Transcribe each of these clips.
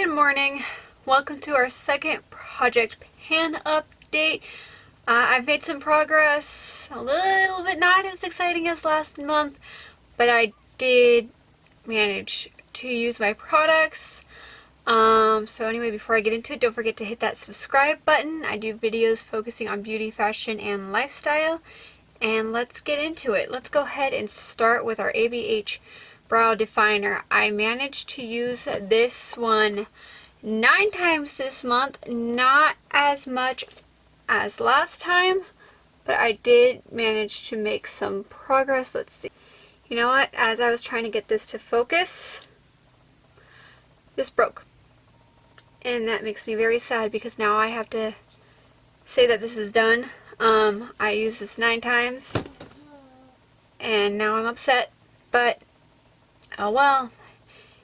Good morning. Welcome to our second Project Pan update. I've made some progress, a little bit not as exciting as last month, but I did manage to use my products. So anyway, before I get into it, don't forget to hit that subscribe button. I do videos focusing on beauty, fashion, and lifestyle. And let's get into it. Let's go ahead and start with our ABH Brow Definer. I managed to use this one 9 times this month, not as much as last time, but I did manage to make some progress. Let's see. You know what? As I was trying to get this to focus, this broke. And that makes me very sad because now I have to say that this is done. I used this 9 times and now I'm upset, but oh well,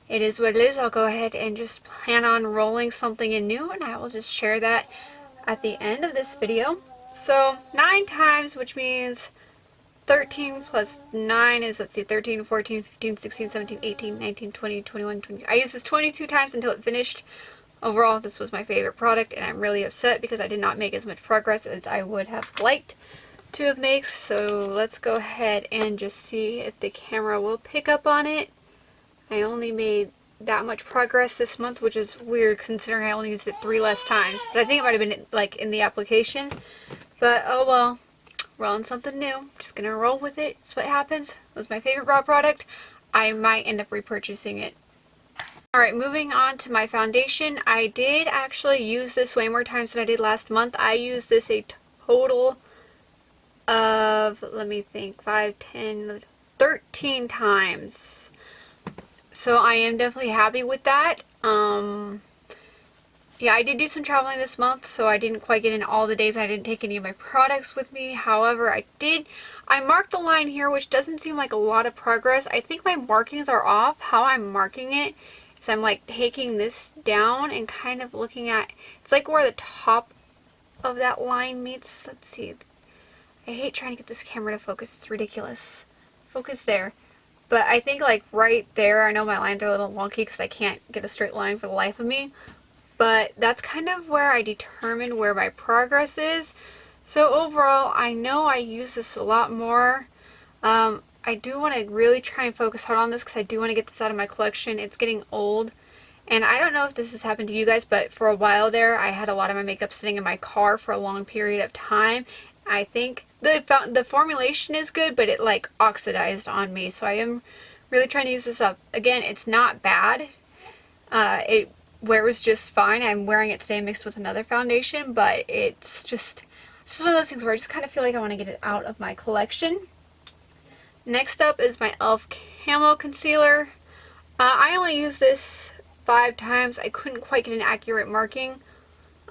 it is what it is. I'll go ahead and just plan on rolling something in new, and I will just share that at the end of this video. So 9 times, which means 13 plus 9 is, let's see, 13, 14, 15, 16, 17, 18, 19, 20, 21, 20. I used this 22 times until it finished. Overall, this was my favorite product, and I'm really upset because I did not make as much progress as I would have liked to have made. So let's go ahead and just see if the camera will pick up on it. I only made that much progress this month, which is weird considering I only used it 3 less times. But I think it might have been like in the application. But oh well, we're on something new. Just gonna roll with it. It's what happens. It was my favorite brow product. I might end up repurchasing it. Alright, moving on to my foundation. I did actually use this way more times than I did last month. I used this a total of, let me think, 5, 10, 13 times. So I am definitely happy with that. Yeah, I did do some traveling this month, so I didn't quite get in all the days. I didn't take any of my products with me. However, I marked the line here, which doesn't seem like a lot of progress. I think my markings are off. How I'm marking it is I'm like taking this down and kind of looking at, it's like where the top of that line meets. Let's see. I hate trying to get this camera to focus. It's ridiculous. Focus there. But I think like right there, I know my lines are a little wonky because I can't get a straight line for the life of me. But that's kind of where I determine where my progress is. So overall, I know I use this a lot more. I do want to really try and focus hard on this because I do want to get this out of my collection. It's getting old. And I don't know if this has happened to you guys, but for a while there, I had a lot of my makeup sitting in my car for a long period of time. I think the formulation is good, but it like oxidized on me. So I am really trying to use this up. Again, it's not bad. It wears just fine. I'm wearing it today mixed with another foundation, but it's just one of those things where I just kind of feel like I want to get it out of my collection. Next up is my e.l.f. Camo Concealer. I only used this 5 times. I couldn't quite get an accurate marking.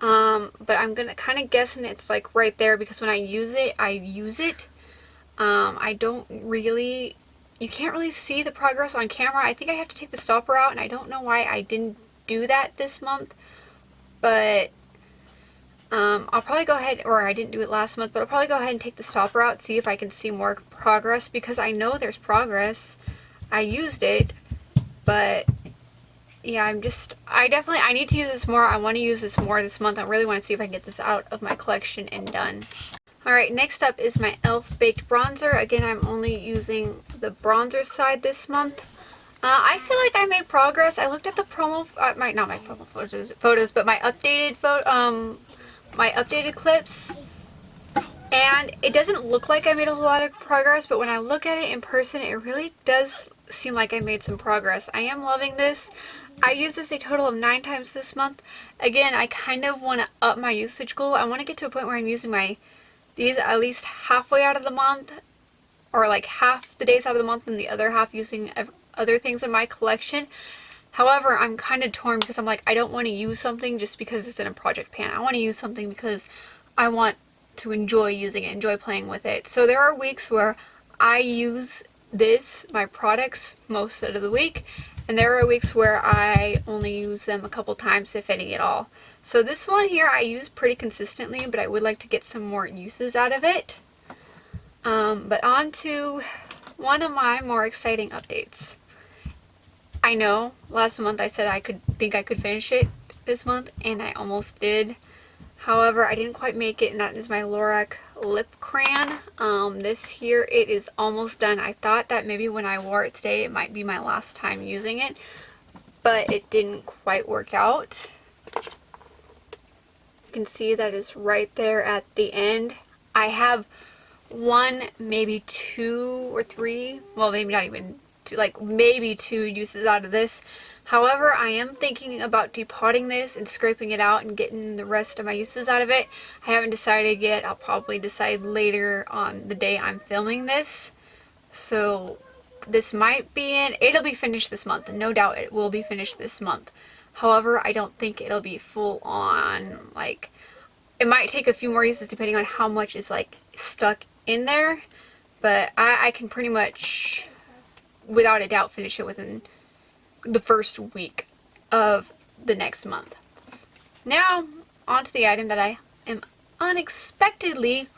But I'm gonna kind of guessing it's like right there because when I use it, I use it. I don't really, you can't really see the progress on camera. I think I have to take the stopper out, and I don't know why I didn't do that this month. But I'll probably go ahead, or I didn't do it last month, but I'll probably go ahead and take the stopper out, see if I can see more progress because I know there's progress. I used it, but yeah, I need to use this more. I want to use this more this month. I really want to see if I can get this out of my collection and done. Alright, next up is my e.l.f. Baked Bronzer. Again, I'm only using the bronzer side this month. I feel like I made progress. I looked at the promo, not my promo photos, but my updated my updated clips. And it doesn't look like I made a whole lot of progress, but when I look at it in person, it really does seem like I made some progress. I am loving this. I used this a total of 9 times this month. Again, I kind of want to up my usage goal. I want to get to a point where I'm using these at least halfway out of the month, or like half the days out of the month and the other half using other things in my collection. However, I'm kind of torn because I'm like, I don't want to use something just because it's in a project pan. I want to use something because I want to enjoy using it, enjoy playing with it. So there are weeks where I use my products most of the week, and there are weeks where I only use them a couple times, if any at all. So this one here I use pretty consistently, but I would like to get some more uses out of it. But on to one of my more exciting updates. I know last month I said I could finish it this month, and I almost did. However, I didn't quite make it, and that is my Lorac lip crayon. This here, it is almost done. I thought that maybe when I wore it today, it might be my last time using it, but it didn't quite work out. You can see that is right there at the end. I have one, maybe two or three, well, maybe not even two, like maybe two uses out of this. However, I am thinking about depotting this and scraping it out and getting the rest of my uses out of it. I haven't decided yet. I'll probably decide later on the day I'm filming this. So this might be it'll be finished this month. No doubt it will be finished this month. However, I don't think it'll be full on, like, it might take a few more uses depending on how much is like stuck in there. But I can pretty much, without a doubt, finish it within the first week of the next month. Now, on to the item that I am unexpectedly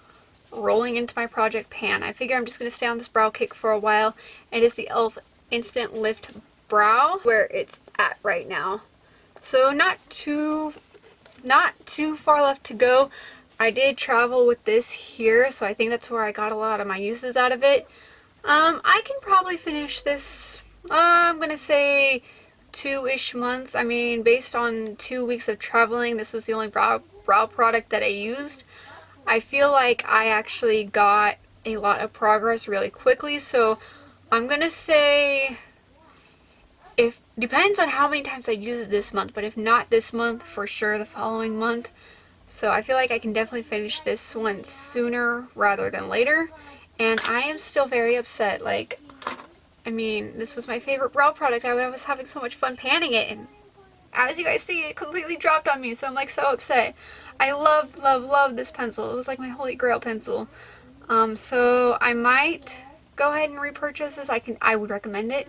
rolling into my project pan. I figure I'm just going to stay on this brow cake for a while, and it's the e.l.f. Instant Lift Brow, where it's at right now. So not too far left to go. I did travel with this here, so I think that's where I got a lot of my uses out of it. I can probably finish this, I'm gonna say 2-ish months. I mean, based on 2 weeks of traveling, this was the only brow product that I used. I feel like I actually got a lot of progress really quickly, so I'm gonna say, depends on how many times I use it this month, but if not this month, for sure the following month. So I feel like I can definitely finish this one sooner rather than later. And I am still very upset. Like, I mean, this was my favorite brow product. I was having so much fun panning it, and as you guys see, it completely dropped on me, so I'm like so upset. I love this pencil. It was like my holy grail pencil. So I might go ahead and repurchase this. I would recommend it.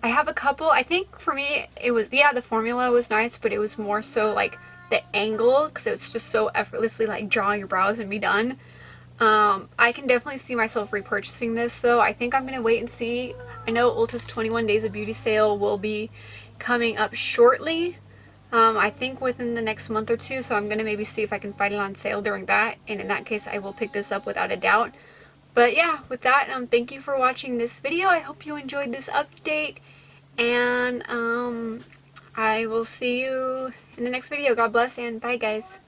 I have a couple. I think for me, it was, yeah, the formula was nice, but it was more so like the angle, because it's just so effortlessly like draw your brows and be done. I can definitely see myself repurchasing this though. I think I'm going to wait and see. I know Ulta's 21 Days of Beauty sale will be coming up shortly. I think within the next month or two, so I'm going to maybe see if I can find it on sale during that, and in that case I will pick this up without a doubt. But yeah, with that, thank you for watching this video. I hope you enjoyed this update, and I will see you in the next video. God bless, and bye guys.